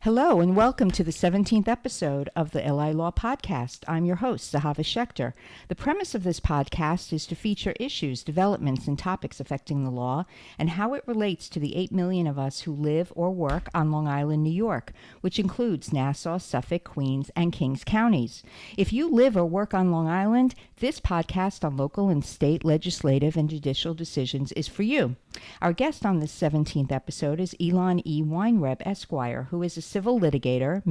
Hello and welcome to the 17th episode of the Elan E podcast. I'm your host, Zehava Schechter. The premise of this podcast is to feature issues, developments, and topics affecting the law and how it relates to the 8 million of us who live or work on Long Island, New York, which includes Nassau, Suffolk, Queens, and Kings counties. If you live or work on Long Island, this podcast on local and state legislative and judicial decisions is for you. Our guest on this 17th episode is Elan E. Weinreb, Esquire, who is a civil litigator,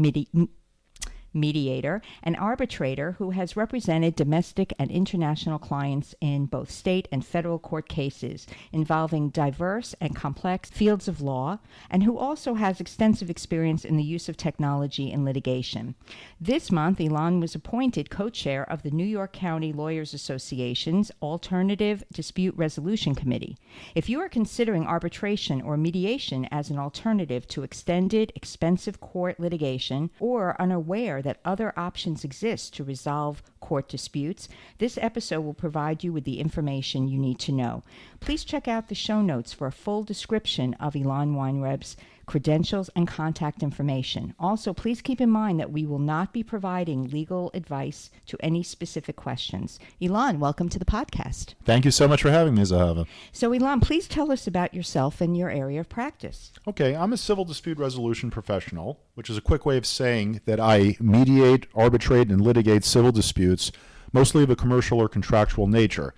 mediator, and arbitrator who has represented domestic and international clients in both state and federal court cases involving diverse and complex fields of law, and who also has extensive experience in the use of technology in litigation. This month, Elan was appointed co-chair of the New York County Lawyers Association's Alternative Dispute Resolution Committee. If you are considering arbitration or mediation as an alternative to extended, expensive court litigation, or are unaware that other options exist to resolve court disputes, this episode will provide you with the information you need to know. Please check out the show notes for a full description of Elan Weinreb's credentials and contact information. Also, please keep in mind that we will not be providing legal advice to any specific questions. Elan, welcome to the podcast. Thank you so much for having me, Zehava. So, Elan, please tell us about yourself and your area of practice. Okay, I'm a civil dispute resolution professional, which is a quick way of saying that I mediate, arbitrate, and litigate civil disputes, mostly of a commercial or contractual nature.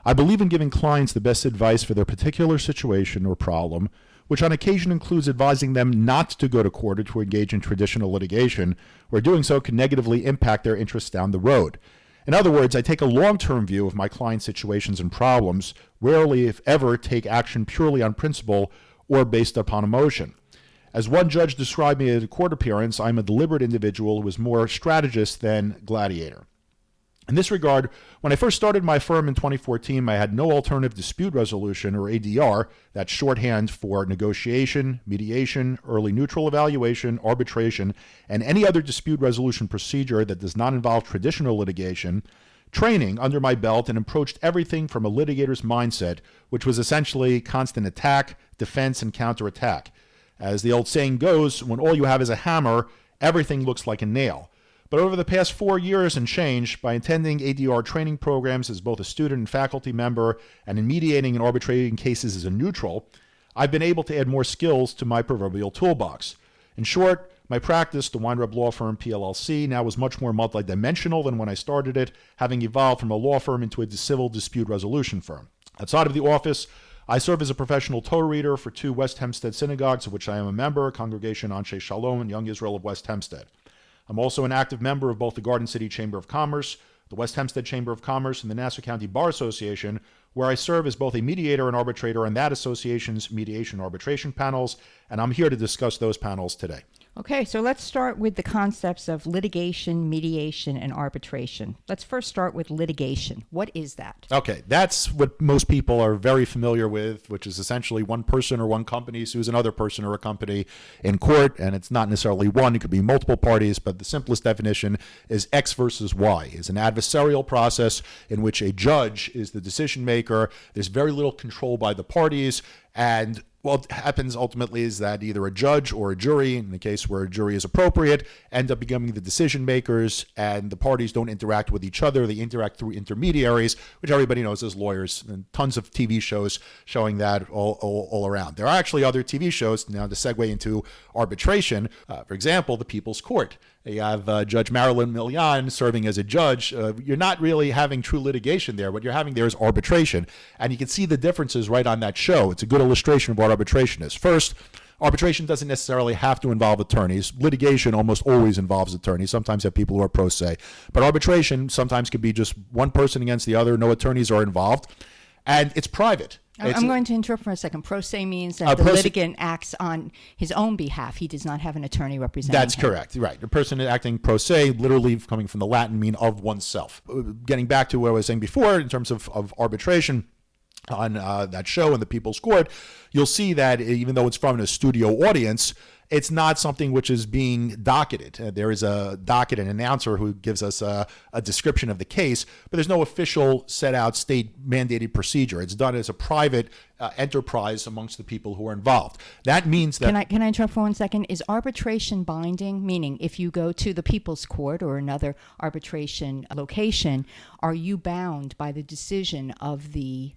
I believe in giving clients the best advice for their particular situation or problem, which on occasion includes advising them not to go to court or to engage in traditional litigation, where doing so can negatively impact their interests down the road. In other words, I take a long-term view of my clients' situations and problems, rarely, if ever, take action purely on principle or based upon emotion. As one judge described me at a court appearance, I'm a deliberate individual who is more strategist than gladiator. In this regard, when I first started my firm in 2014, I had no alternative dispute resolution, or ADR, that's shorthand for negotiation, mediation, early neutral evaluation, arbitration, and any other dispute resolution procedure that does not involve traditional litigation, training under my belt, and approached everything from a litigator's mindset, which was essentially constant attack, defense, and counterattack. As the old saying goes, when all you have is a hammer, everything looks like a nail. But over the past 4 years and change, by attending ADR training programs as both a student and faculty member, and in mediating and arbitrating cases as a neutral, I've been able to add more skills to my proverbial toolbox. In short, my practice, the Weinreb Law Firm PLLC, now is much more multidimensional than when I started it, having evolved from a law firm into a civil dispute resolution firm. Outside of the office, I serve as a professional Torah reader for 2 West Hempstead synagogues, of which I am a member, Congregation Anshe Shalom and Young Israel of West Hempstead. I'm also an active member of both the Garden City Chamber of Commerce, the West Hempstead Chamber of Commerce, and the Nassau County Bar Association, where I serve as both a mediator and arbitrator on that association's mediation and arbitration panels, and I'm here to discuss those panels today. Okay, so let's start with the concepts of litigation, mediation, and arbitration. Let's first start with litigation. What is that? Okay, that's what most people are very familiar with, which is essentially one person or one company sues another person or a company in court, and it's not necessarily one, it could be multiple parties, but the simplest definition is X versus Y. It's an adversarial process in which a judge is the decision maker. There's very little control by the parties, and what happens ultimately is that either a judge or a jury, in the case where a jury is appropriate, end up becoming the decision makers, and the parties don't interact with each other. They interact through intermediaries, which everybody knows as lawyers, and tons of TV shows showing that all around. There are actually other TV shows now to segue into arbitration. For example, The People's Court. You have Judge Marilyn Milian serving as a judge. You're not really having true litigation there. What you're having there is arbitration. And you can see the differences right on that show. It's a good illustration of what arbitration is. First, arbitration doesn't necessarily have to involve attorneys. Litigation almost always involves attorneys. Sometimes you have people who are pro se. But arbitration sometimes could be just one person against the other. No attorneys are involved. And it's private. I'm going to interrupt for a second. Pro se means that the litigant acts on his own behalf. He does not have an attorney representing That's him. correct. Right. The person acting pro se, literally coming from the Latin, mean of oneself. Getting back to what I was saying before in terms of arbitration, on that show in the People's Court, you'll see that even though it's from a studio audience, it's not something which is being docketed. There is a docket, an announcer who gives us a description of the case, but there's no official set out state mandated procedure. It's done as a private enterprise amongst the people who are involved. That means that... Can I interrupt for 1 second? Is arbitration binding? Meaning, if you go to the People's Court or another arbitration location, are you bound by the decision of the,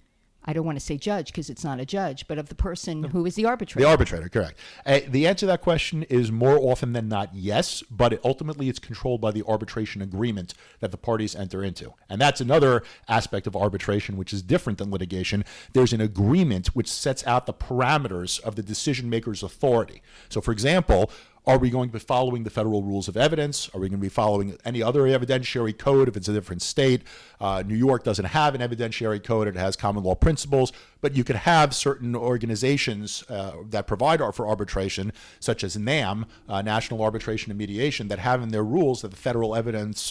I don't want to say judge because it's not a judge, but of the person who is the arbitrator? The arbitrator, correct. The answer to that question is more often than not yes, but ultimately it's controlled by the arbitration agreement that the parties enter into. And that's another aspect of arbitration which is different than litigation. There's an agreement which sets out the parameters of the decision maker's authority. So, for example, are we going to be following the federal rules of evidence? Are we going to be following any other evidentiary code if it's a different state? New York doesn't have an evidentiary code. It has common law principles. But you could have certain organizations that provide for arbitration, such as NAM, National Arbitration and Mediation, that have in their rules that the federal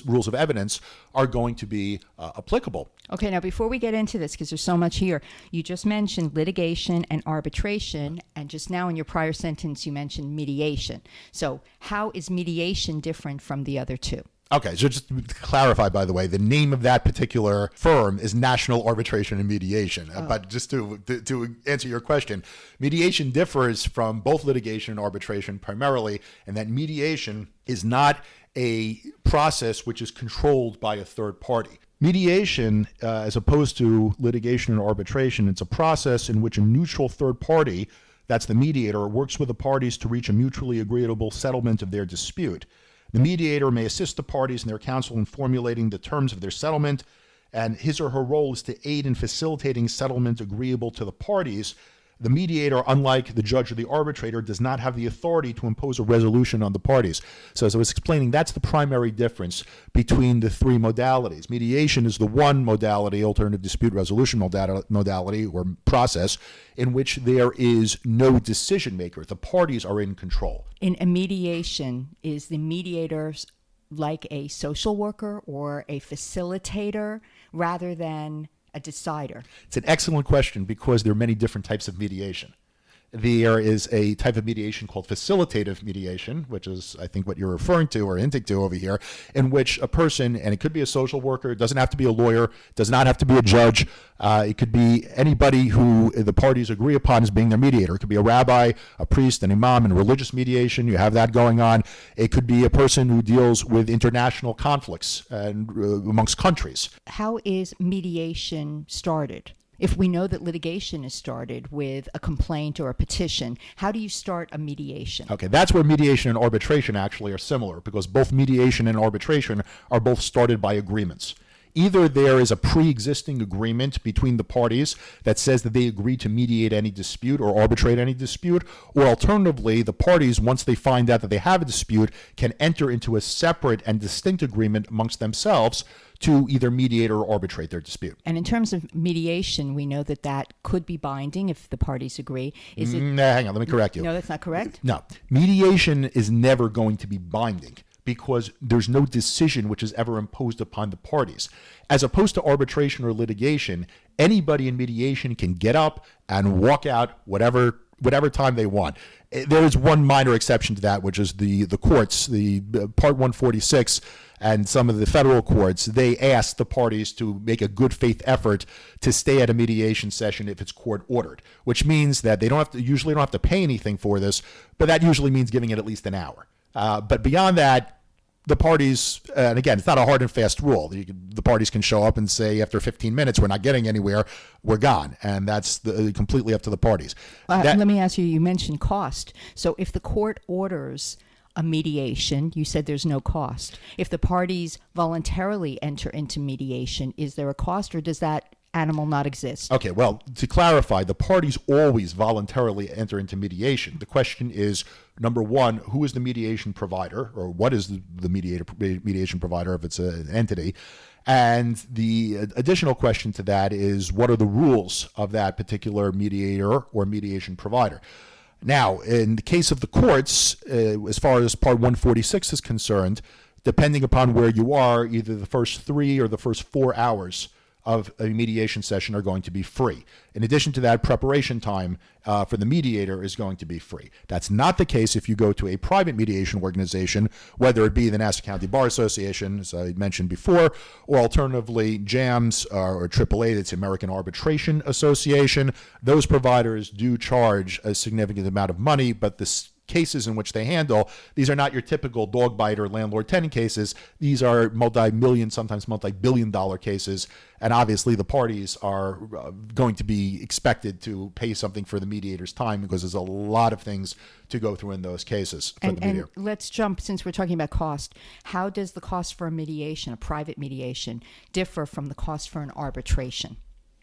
rules of evidence are going to be applicable. Okay, now before we get into this, because there's so much here, you just mentioned litigation and arbitration, and just now in your prior sentence you mentioned mediation. So how is mediation different from the other two? Okay, so just to clarify, by the way, the name of that particular firm is National Arbitration and Mediation. But just to answer your question, mediation differs from both litigation and arbitration primarily, and that mediation is not a process which is controlled by a third party. Mediation, as opposed to litigation and arbitration, it's a process in which a neutral third party, that's the mediator, works with the parties to reach a mutually agreeable settlement of their dispute. The mediator may assist the parties and their counsel in formulating the terms of their settlement, and his or her role is to aid in facilitating settlement agreeable to the parties. The mediator, unlike the judge or the arbitrator, does not have the authority to impose a resolution on the parties. So as I was explaining, that's the primary difference between the three modalities. Mediation is the one modality, alternative dispute resolution modality or process, in which there is no decision maker. The parties are in control. In a mediation, is the mediator like a social worker or a facilitator rather than a decider? It's an excellent question because there are many different types of mediation. There is a type of mediation called facilitative mediation, which is, I think, what you're referring to or hinting to over here, in which a person, and it could be a social worker, it doesn't have to be a lawyer, it does not have to be a judge, it could be anybody who the parties agree upon as being their mediator. It could be a rabbi, a priest, an imam. In religious mediation, you have that going on. It could be a person who deals with international conflicts and amongst countries. How is mediation started? If we know that litigation is started with a complaint or a petition, how do you start a mediation? Okay, that's where mediation and arbitration actually are similar, because both mediation and arbitration are both started by agreements. Either there is a pre-existing agreement between the parties that says that they agree to mediate any dispute or arbitrate any dispute, or alternatively, the parties, once they find out that they have a dispute, can enter into a separate and distinct agreement amongst themselves to either mediate or arbitrate their dispute. And in terms of mediation, we know that that could be binding if the parties agree. Is it? Hang on, let me correct you. No, that's not correct? No, mediation is never going to be binding, because there's no decision which is ever imposed upon the parties. As opposed to arbitration or litigation, anybody in mediation can get up and walk out whatever time they want. There is one minor exception to that, which is the courts, the Part 146 and some of the federal courts. They ask the parties to make a good faith effort to stay at a mediation session if it's court ordered, which means that they usually don't have to pay anything for this, but that usually means giving it at least an hour. But beyond that, the parties, and again, it's not a hard and fast rule. The parties can show up and say, after 15 minutes, we're not getting anywhere, we're gone. And that's completely up to the parties. Let me ask you, you mentioned cost. So if the court orders a mediation, you said there's no cost. If the parties voluntarily enter into mediation, is there a cost, or does that animal not exist? Okay, well, to clarify, the parties always voluntarily enter into mediation. The question is, number one, who is the mediation provider, or what is the mediation provider if it's an entity? And the additional question to that is, what are the rules of that particular mediator or mediation provider? Now, in the case of the courts, as far as Part 146 is concerned, depending upon where you are, either the first 3 or the first 4 hours of a mediation session are going to be free. In addition to that, preparation time for the mediator is going to be free. That's not the case if you go to a private mediation organization, whether it be the Nassau County Bar Association, as I mentioned before, or alternatively JAMS or AAA, that's the American Arbitration Association. Those providers do charge a significant amount of money, but the cases in which they handle, these are not your typical dog bite or landlord-tenant cases. These are multi-million, sometimes multi-billion-dollar cases, and obviously the parties are going to be expected to pay something for the mediator's time because there's a lot of things to go through in those cases for the mediator. And let's jump, since we're talking about cost, how does the cost for a mediation, a private mediation, differ from the cost for an arbitration?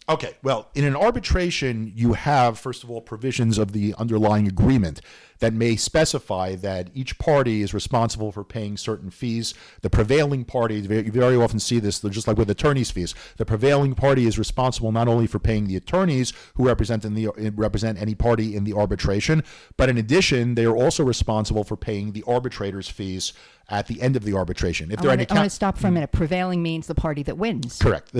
Okay, well, in an arbitration, you have, first of all, provisions of the underlying agreement that may specify that each party is responsible for paying certain fees. The prevailing party, you very often see this, just like with attorney's fees, the prevailing party is responsible not only for paying the attorneys who represent any party in the arbitration, but in addition, they are also responsible for paying the arbitrator's fees at the end of the arbitration. If I want to stop for a minute. Prevailing means the party that wins. Correct.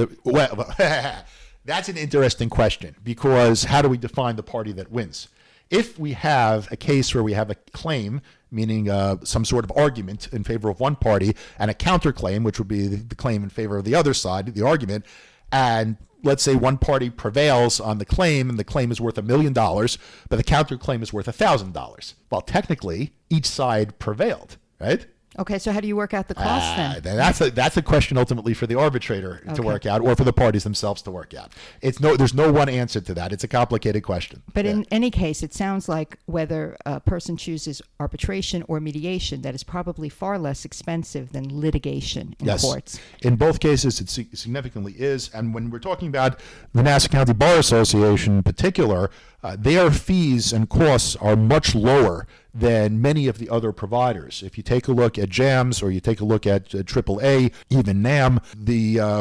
That's an interesting question, because how do we define the party that wins? If we have a case where we have a claim, meaning some sort of argument in favor of one party, and a counterclaim, which would be the claim in favor of the other side, the argument, and let's say one party prevails on the claim and the claim is worth $1 million, but the counterclaim is worth $1,000. Well, technically, each side prevailed, right? Okay, so how do you work out the cost then? That's a question ultimately for the arbitrator to work out, or for the parties themselves to work out. There's no one answer to that. It's a complicated question. But in any case, it sounds like whether a person chooses arbitration or mediation, that is probably far less expensive than litigation in courts. In both cases, it significantly is. And when we're talking about the Nassau County Bar Association in particular, their fees and costs are much lower than many of the other providers. If you take a look at JAMS or you take a look at AAA, even NAM,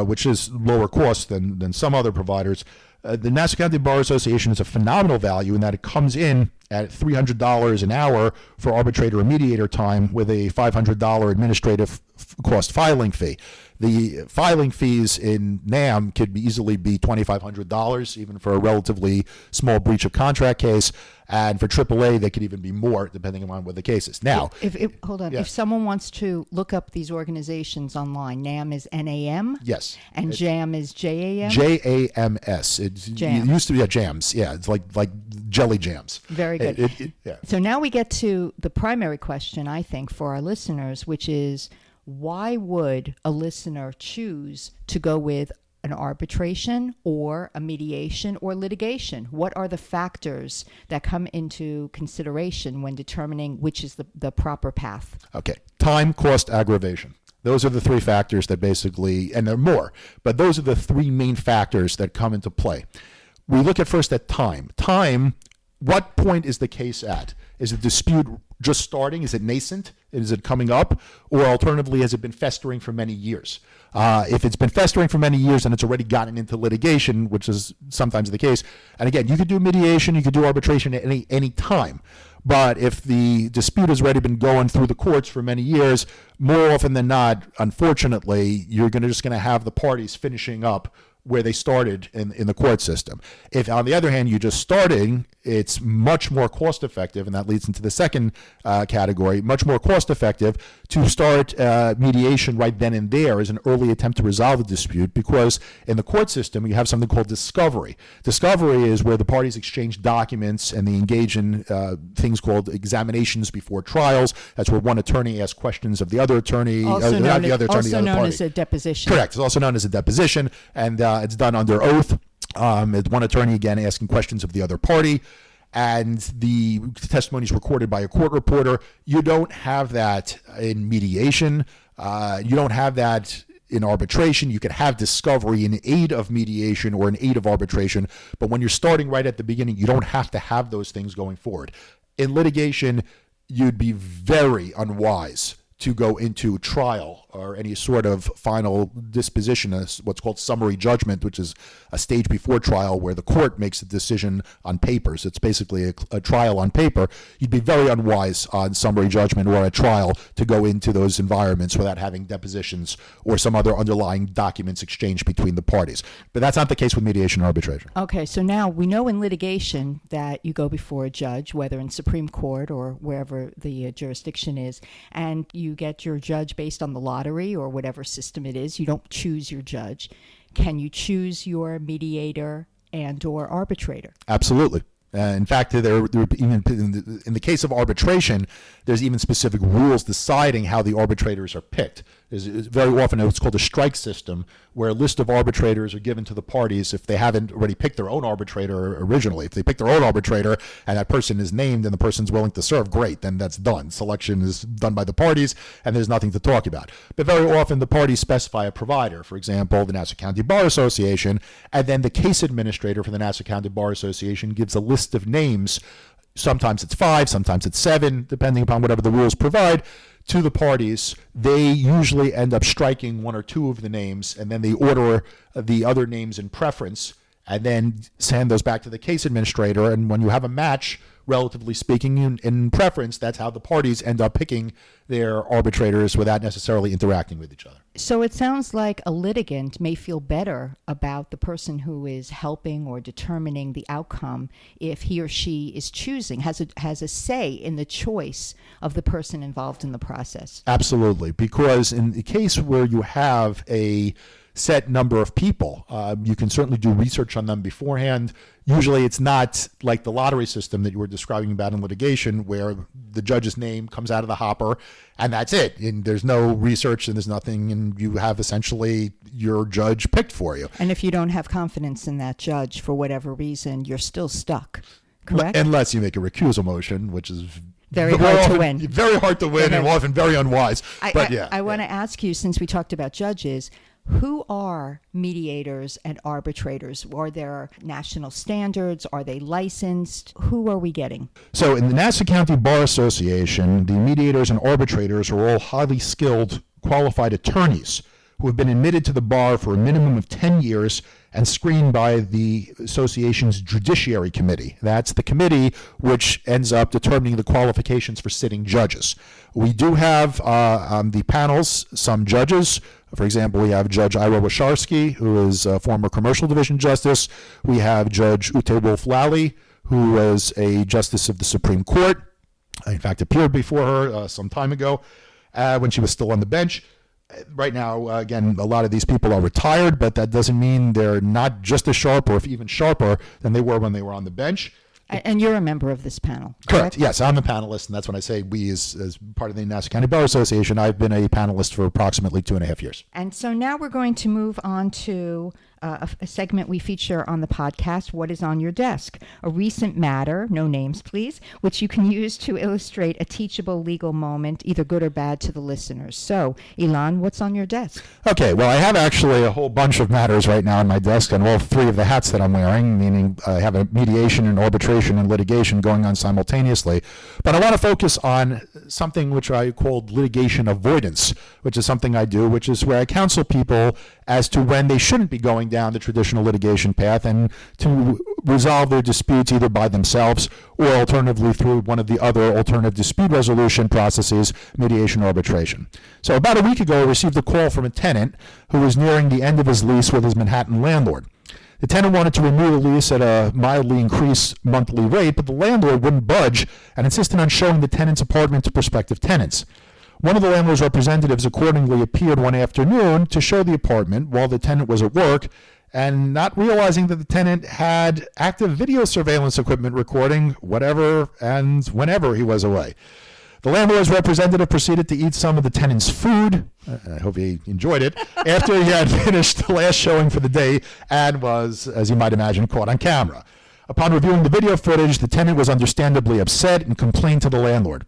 which is lower cost than some other providers, the Nassau County Bar Association is a phenomenal value in that it comes in at $300 an hour for arbitrator and mediator time with a $500 administrative cost filing fee. The filing fees in NAM could easily be $2,500, even for a relatively small breach of contract case. And for AAA, they could even be more, depending on what the case is. Now, hold on. Yes. If someone wants to look up these organizations online, NAM is NAM? Yes. And JAM is JAM? JAMS. It used to be JAMS. Yeah, it's like jelly jams. Very good. Yeah. So now we get to the primary question, I think, for our listeners, which is, why would a listener choose to go with an arbitration or a mediation or litigation? What are the factors that come into consideration when determining which is the proper path? Okay. Time, cost, aggravation. Those are the three factors that basically, and there are more, but those are the three main factors that come into play. We look at first at time. Time, what point is the case at? Is the dispute just starting? Is it nascent? Is it coming up? Or alternatively, has it been festering for many years? If it's been festering for many years and it's already gotten into litigation, which is sometimes the case, and again, you could do mediation, you could do arbitration at any time. But if the dispute has already been going through the courts for many years, more often than not, unfortunately, you're just going to have the parties finishing up where they started in the court system. If, on the other hand, you're just starting, it's much more cost effective, and that leads into the second category, much more cost effective to start mediation right then and there as an early attempt to resolve a dispute, because in the court system, you have something called discovery. Discovery is where the parties exchange documents and they engage in things called examinations before trials. That's where one attorney asks questions of the other attorney, also known as a deposition. Correct. It's also known as a deposition, and it's done under oath. It's one attorney, again, asking questions of the other party, and the testimony is recorded by a court reporter. You don't have that in mediation. You don't have that in arbitration. You could have discovery in aid of mediation or in aid of arbitration, but when you're starting right at the beginning, you don't have to have those things going forward. In litigation, you'd be very unwise to go into trial or any sort of final disposition, what's called summary judgment, which is a stage before trial where the court makes a decision on papers. It's basically a trial on paper. You'd be very unwise on summary judgment or a trial to go into those environments without having depositions or some other underlying documents exchanged between the parties. But that's not the case with mediation and arbitration. Okay, so now we know in litigation that you go before a judge, whether in Supreme Court or wherever the jurisdiction is, and you get your judge based on the lottery or whatever system it is. You don't choose your judge. Can you choose your mediator and or arbitrator? Absolutely. In fact, there even in the case of arbitration, there's even specific rules deciding how the arbitrators are picked. There's very often what's called a strike system, where a list of arbitrators are given to the parties if they haven't already picked their own arbitrator originally. If they pick their own arbitrator and that person is named and the person's willing to serve, great, then that's done. Selection is done by the parties and there's nothing to talk about. But very often the parties specify a provider, for example, the Nassau County Bar Association, and then the case administrator for the Nassau County Bar Association gives a list of names. Sometimes it's 5, sometimes it's 7, depending upon whatever the rules provide, to the parties. They usually end up striking 1 or 2 of the names, and then they order the other names in preference, and then send those back to the case administrator. And when you have a match, relatively speaking, in preference, that's how the parties end up picking their arbitrators without necessarily interacting with each other. So it sounds like a litigant may feel better about the person who is helping or determining the outcome if he or she is choosing, has a say in the choice of the person involved in the process. Absolutely, because in the case where you have a set number of people, you can certainly do research on them beforehand. Usually it's not like the lottery system that you were describing about in litigation, where the judge's name comes out of the hopper and that's it. And there's no research and there's nothing, and you have essentially your judge picked for you. And if you don't have confidence in that judge for whatever reason, you're still stuck, correct? Unless you make a recusal motion, which is very hard to win. Very hard to win and often very unwise. I want to ask you, since we talked about judges, who are mediators and arbitrators? Are there national standards? Are they licensed? Who are we getting? So in the Nassau County Bar Association, the mediators and arbitrators are all highly skilled, qualified attorneys who have been admitted to the bar for a minimum of 10 years and screened by the association's Judiciary Committee. That's the committee which ends up determining the qualifications for sitting judges. We do have on the panels some judges. For example, we have Judge Ira Washarsky, who is a former Commercial Division Justice. We have Judge Ute Wolf-Lally, who was a Justice of the Supreme Court. I, in fact, appeared before her some time ago when she was still on the bench. Right now, again, a lot of these people are retired, but that doesn't mean they're not just as sharp or if even sharper than they were when they were on the bench. And you're a member of this panel, correct? Yes, I'm a panelist, and that's when I say we as part of the Nassau County Bar Association. I've been a panelist for approximately 2.5 years. And so now we're going to move on to a segment we feature on the podcast, What is on Your Desk? A recent matter, no names please, which you can use to illustrate a teachable legal moment, either good or bad, to the listeners. So, Elan, what's on your desk? Okay, well, I have actually a whole bunch of matters right now on my desk, and all 3 of the hats that I'm wearing, meaning I have a mediation and arbitration and litigation going on simultaneously. But I want to focus on something which I called litigation avoidance, which is something I do, which is where I counsel people as to when they shouldn't be going down the traditional litigation path and to resolve their disputes either by themselves or alternatively through one of the other alternative dispute resolution processes, mediation or arbitration. So about a week ago, I received a call from a tenant who was nearing the end of his lease with his Manhattan landlord. The tenant wanted to renew the lease at a mildly increased monthly rate, but the landlord wouldn't budge and insisted on showing the tenant's apartment to prospective tenants. One of the landlord's representatives accordingly appeared one afternoon to show the apartment while the tenant was at work, and not realizing that the tenant had active video surveillance equipment recording whatever and whenever he was away. The landlord's representative proceeded to eat some of the tenant's food. I hope he enjoyed it. After he had finished the last showing for the day and was, as you might imagine, caught on camera. Upon reviewing the video footage, the tenant was understandably upset and complained to the landlord.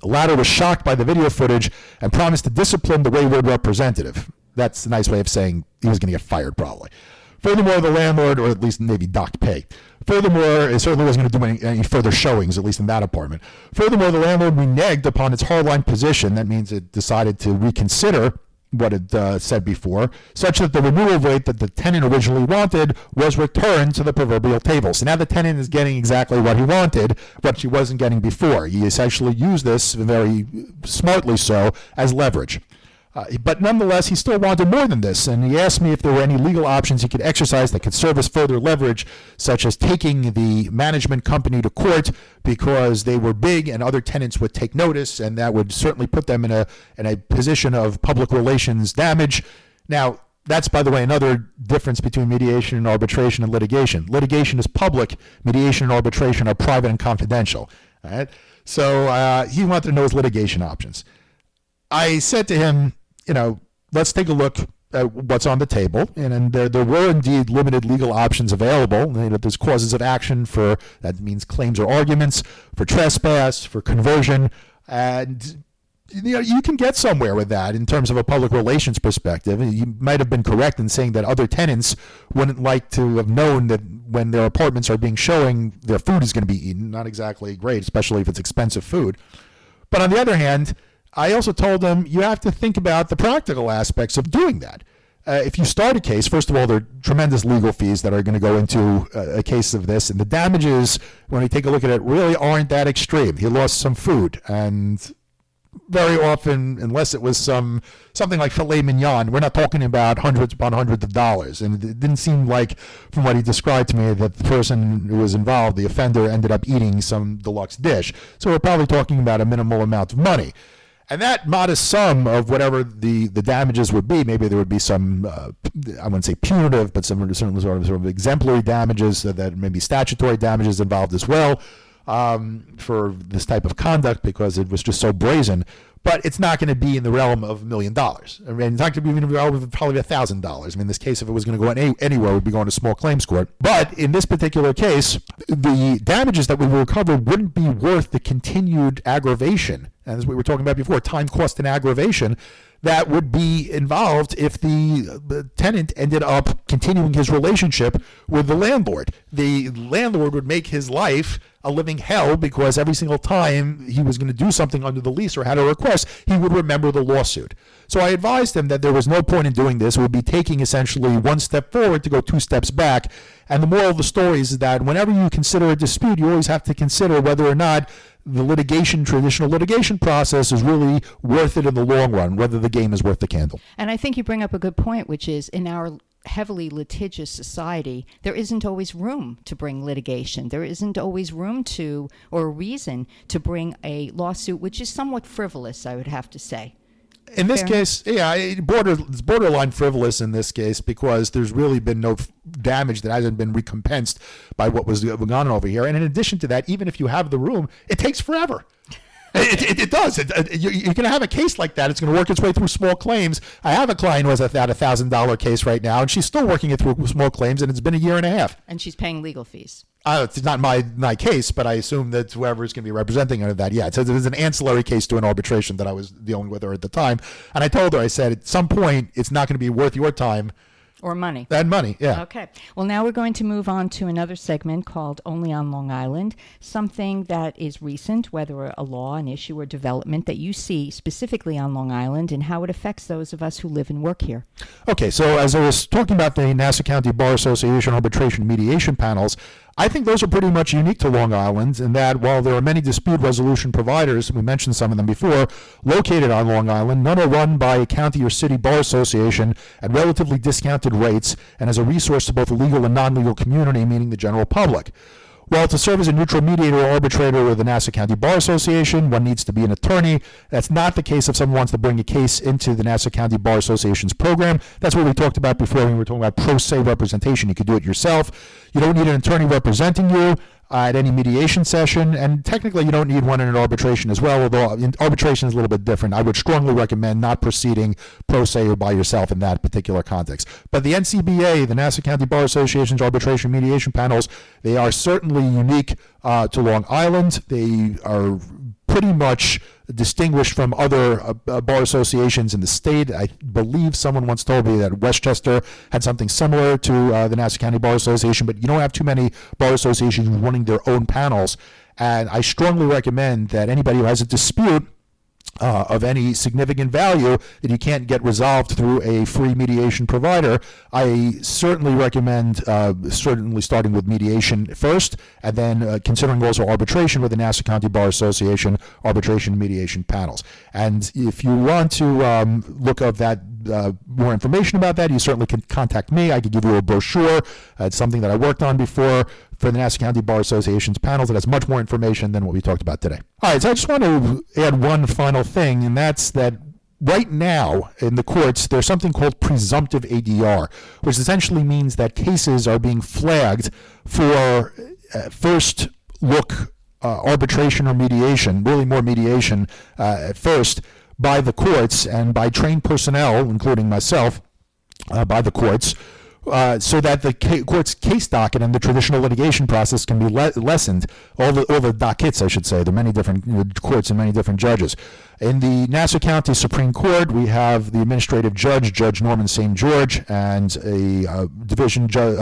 The latter was shocked by the video footage and promised to discipline the wayward representative. That's a nice way of saying he was going to get fired, probably. Furthermore, the landlord, or at least maybe docked pay. Furthermore, it certainly wasn't going to do any further showings, at least in that apartment. Furthermore, the landlord reneged upon its hardline position. That means it decided to reconsider what it said before, such that the renewal rate that the tenant originally wanted was returned to the proverbial table. So now the tenant is getting exactly what he wanted, what she wasn't getting before. He essentially used this, very smartly so, as leverage. But nonetheless, he still wanted more than this, and he asked me if there were any legal options he could exercise that could serve as further leverage, such as taking the management company to court because they were big and other tenants would take notice, and that would certainly put them in a position of public relations damage. Now, that's, by the way, another difference between mediation and arbitration and litigation. Litigation is public. Mediation and arbitration are private and confidential. All right? So he wanted to know his litigation options. I said to him, let's take a look at what's on the table. And there were indeed limited legal options available. There's causes of action for, that means claims or arguments, for trespass, for conversion. And you can get somewhere with that in terms of a public relations perspective. You might have been correct in saying that other tenants wouldn't like to have known that when their apartments are being showing, their food is going to be eaten. Not exactly great, especially if it's expensive food. But on the other hand, I also told them you have to think about the practical aspects of doing that. If you start a case, first of all, there are tremendous legal fees that are going to go into a case of this. And the damages, when we take a look at it, really aren't that extreme. He lost some food. And very often, unless it was something like filet mignon, we're not talking about hundreds upon hundreds of dollars. And it didn't seem like, from what he described to me, that the person who was involved, the offender, ended up eating some deluxe dish. So we're probably talking about a minimal amount of money. And that modest sum of whatever the damages would be, maybe there would be some, I wouldn't say punitive, but some certainly sort of exemplary damages, that maybe statutory damages involved as well for this type of conduct because it was just so brazen. But it's not going to be in the realm of $1 million. I mean, it's not going to be in the realm of probably $1,000. I mean, in this case, if it was going to go anywhere, it would be going to small claims court. But in this particular case, the damages that we will recover wouldn't be worth the continued aggravation, as we were talking about before, time, cost, and aggravation that would be involved if the tenant ended up continuing his relationship with the landlord. The landlord would make his life a living hell because every single time he was going to do something under the lease or had a request, he would remember the lawsuit. So I advised him that there was no point in doing this. It would be taking essentially one step forward to go two steps back. And the moral of the story is that whenever you consider a dispute, you always have to consider whether or not the traditional litigation process is really worth it in the long run, whether the game is worth the candle. And I think you bring up a good point, which is in our heavily litigious society, there isn't always room to bring litigation. There isn't always room to, or a reason to bring a lawsuit, which is somewhat frivolous, I would have to say. In this case, yeah, it's borderline frivolous in this case because there's really been no damage that hasn't been recompensed by what was going on over here. And in addition to that, even if you have the room, it takes forever. It does. You're going to have a case like that. It's going to work its way through small claims. I have a client who has a $1,000 case right now, and she's still working it through small claims, and it's been a year and a half. And she's paying legal fees. It's not my case, but I assume that whoever is going to be representing her that, yeah. So there's an ancillary case to an arbitration that I was dealing with her at the time. And I told her, I said, at some point, it's not going to be worth your time. Or money. And money, yeah. Okay. Well, now we're going to move on to another segment called Only on Long Island, something that is recent, whether a law, an issue, or development that you see specifically on Long Island and how it affects those of us who live and work here. Okay, so as I was talking about the Nassau County Bar Association arbitration mediation panels, I think those are pretty much unique to Long Island in that while there are many dispute resolution providers, we mentioned some of them before, located on Long Island, none are run by a county or city bar association at relatively discounted rates and as a resource to both the legal and non-legal community, meaning the general public. Well, to serve as a neutral mediator or arbitrator with the Nassau County Bar Association, one needs to be an attorney. That's not the case if someone wants to bring a case into the Nassau County Bar Association's program. That's what we talked about before when we were talking about pro se representation. You could do it yourself. You don't need an attorney representing you at any mediation session, and technically you don't need one in an arbitration as well, although arbitration is a little bit different. I would strongly recommend not proceeding pro se or by yourself in that particular context. But the NCBA, the Nassau County Bar Association's arbitration mediation panels, they are certainly unique to Long Island. They are pretty much distinguished from other bar associations in the state. I believe someone once told me that Westchester had something similar to the Nassau County Bar Association, but you don't have too many bar associations running their own panels. And I strongly recommend that anybody who has a dispute of any significant value that you can't get resolved through a free mediation provider, I certainly recommend certainly starting with mediation first, and then considering also arbitration with the Nassau County Bar Association arbitration and mediation panels. And if you want to look up that more information about that, you certainly can contact me. I could give you a brochure. It's something that I worked on before for the Nassau County Bar Association's panels. It has much more information than what we talked about today. All right, so I just want to add one final thing, and that's that right now in the courts, there's something called presumptive ADR, which essentially means that cases are being flagged for first look arbitration or mediation, really more mediation at first, by the courts and by trained personnel, including myself, by the courts, so that the court's case docket and the traditional litigation process can be lessened. All the dockets, I should say. There are many different courts and many different judges. In the Nassau County Supreme Court, we have the administrative judge, Judge Norman St. George, and a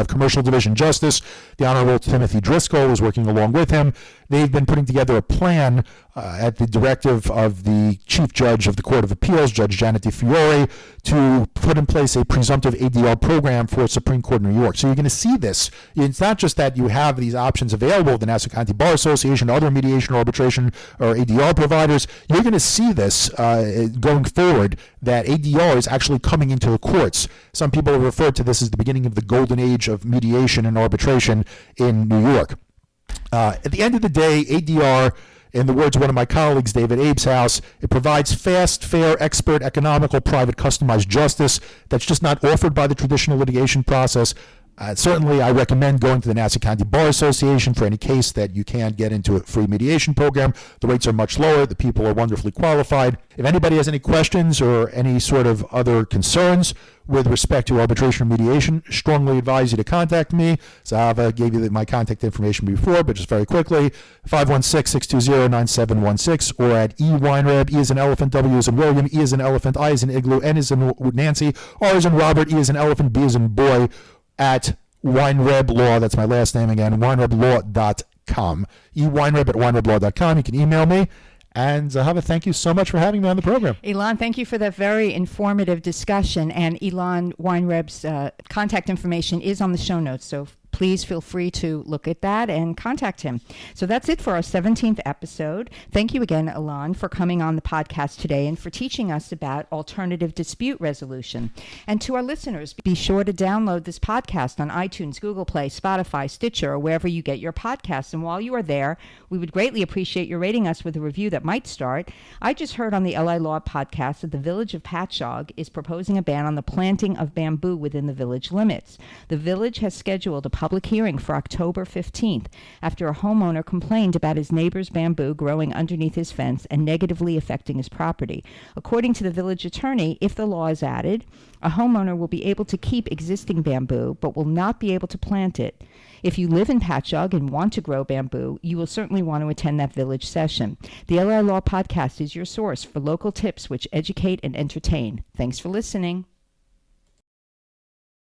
commercial division justice, the Honorable Timothy Driscoll, was working along with him. They've been putting together a plan at the directive of the Chief Judge of the Court of Appeals, Judge Janet DeFiore, to put in place a presumptive ADR program for Supreme Court in New York. So you're going to see this. It's not just that you have these options available with the Nassau County Bar Association, other mediation, arbitration, or ADR providers. You're going to see this going forward, that ADR is actually coming into the courts. Some people have referred to this as the beginning of the golden age of mediation and arbitration in New York. At the end of the day, ADR, in the words of one of my colleagues, David Abeshouse, it provides fast, fair, expert, economical, private, customized justice that's just not offered by the traditional litigation process. Certainly, I recommend going to the Nassau County Bar Association for any case that you can't get into a free mediation program. The rates are much lower. The people are wonderfully qualified. If anybody has any questions or any sort of other concerns with respect to arbitration or mediation, strongly advise you to contact me. Zehava gave you my contact information before, but just very quickly, 516-620-9716, or at Weinreb, E as in elephant, W as in William, E as in elephant, I as in igloo, N as in Nancy, R as in Robert, E as in elephant, B as in boy, at Weinreb Law. That's my last name again, weinreblaw.com. Weinreb at weinreblaw.com. You can email me. And Zehava, thank you so much for having me on the program. Elan, thank you for that very informative discussion. And Elan Weinreb's contact information is on the show notes, so please feel free to look at that and contact him. So that's it for our 17th episode. Thank you again, Elan, for coming on the podcast today and for teaching us about alternative dispute resolution. And to our listeners, be sure to download this podcast on iTunes, Google Play, Spotify, Stitcher, or wherever you get your podcasts. And while you are there, we would greatly appreciate your rating us with a review that might start. I just heard on the LI Law podcast that the village of Patchogue is proposing a ban on the planting of bamboo within the village limits. The village has scheduled a public hearing for October 15th after a homeowner complained about his neighbor's bamboo growing underneath his fence and negatively affecting his property. According to the village attorney, if the law is added, a homeowner will be able to keep existing bamboo but will not be able to plant it. If you live in Patchogue and want to grow bamboo, you will certainly want to attend that village session. The LI Law podcast is your source for local tips which educate and entertain. Thanks for listening.